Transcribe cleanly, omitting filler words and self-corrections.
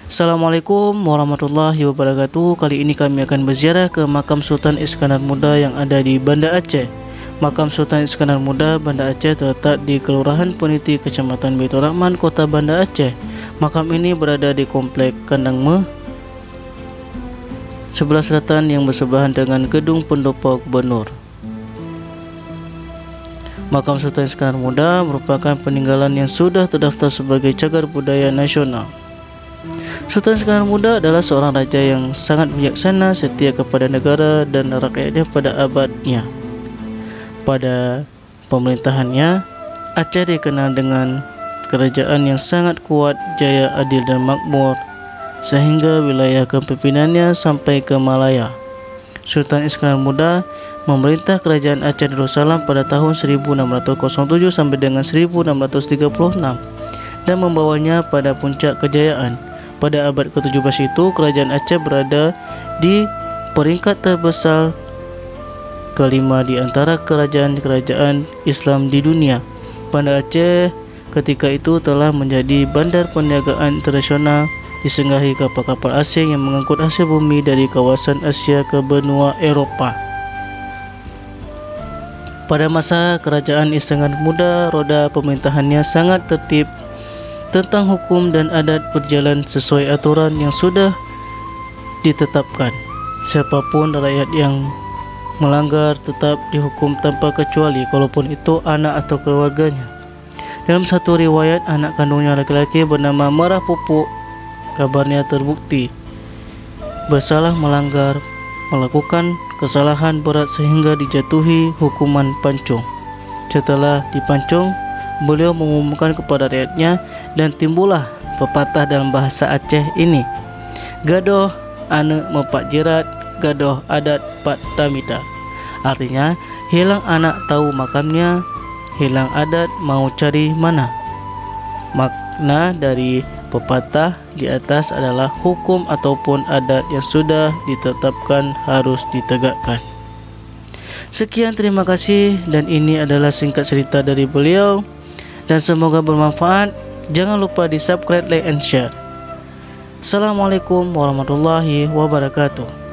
Assalamualaikum warahmatullahi wabarakatuh. Kali ini kami akan berziarah ke makam Sultan Iskandar Muda yang ada di Banda Aceh. Makam Sultan Iskandar Muda Banda Aceh terletak di Kelurahan Peniti, Kecamatan Baitur Rahman, Kota Banda Aceh. Makam ini berada di Komplek Kandang Me, sebelah selatan yang bersebelahan dengan Gedung Pendopo Gubernur. Makam Sultan Iskandar Muda merupakan peninggalan yang sudah terdaftar sebagai cagar budaya nasional. Sultan Iskandar Muda adalah seorang raja yang sangat bijaksana, setia kepada negara dan rakyatnya pada abadnya. Pada pemerintahannya, Aceh dikenal dengan kerajaan yang sangat kuat, jaya, adil dan makmur, sehingga wilayah kepemimpinannya sampai ke Malaya. Sultan Iskandar Muda memerintah kerajaan Aceh Darussalam pada tahun 1607 sampai dengan 1636 dan membawanya pada puncak kejayaan. Pada abad ke-17 itu, kerajaan Aceh berada di peringkat terbesar kelima di antara kerajaan-kerajaan Islam di dunia. Banda Aceh ketika itu telah menjadi bandar perniagaan internasional, disinggahi kapal-kapal asing yang mengangkut hasil bumi dari kawasan Asia ke benua Eropah. Pada masa kerajaan Iskandar Muda, roda pemerintahannya sangat tertib, tentang hukum dan adat berjalan sesuai aturan yang sudah ditetapkan. Siapapun rakyat yang melanggar tetap dihukum tanpa kecuali, kalaupun itu anak atau keluarganya. Dalam satu riwayat, anak kandungnya laki-laki bernama Merah Pupuk kabarnya terbukti bersalah melakukan kesalahan berat sehingga dijatuhi hukuman pancung. Setelah dipancung, beliau mengumumkan kepada rakyatnya dan timbullah pepatah dalam bahasa Aceh ini, gadoh ane mepak jerat, gadoh adat pat tamita. Artinya, hilang anak tahu makamnya, hilang adat mau cari mana. Makna dari pepatah di atas adalah hukum ataupun adat yang sudah ditetapkan harus ditegakkan. Sekian, terima kasih, dan ini adalah singkat cerita dari beliau dan semoga bermanfaat. Jangan lupa di subscribe, like and share. Assalamualaikum warahmatullahi wabarakatuh.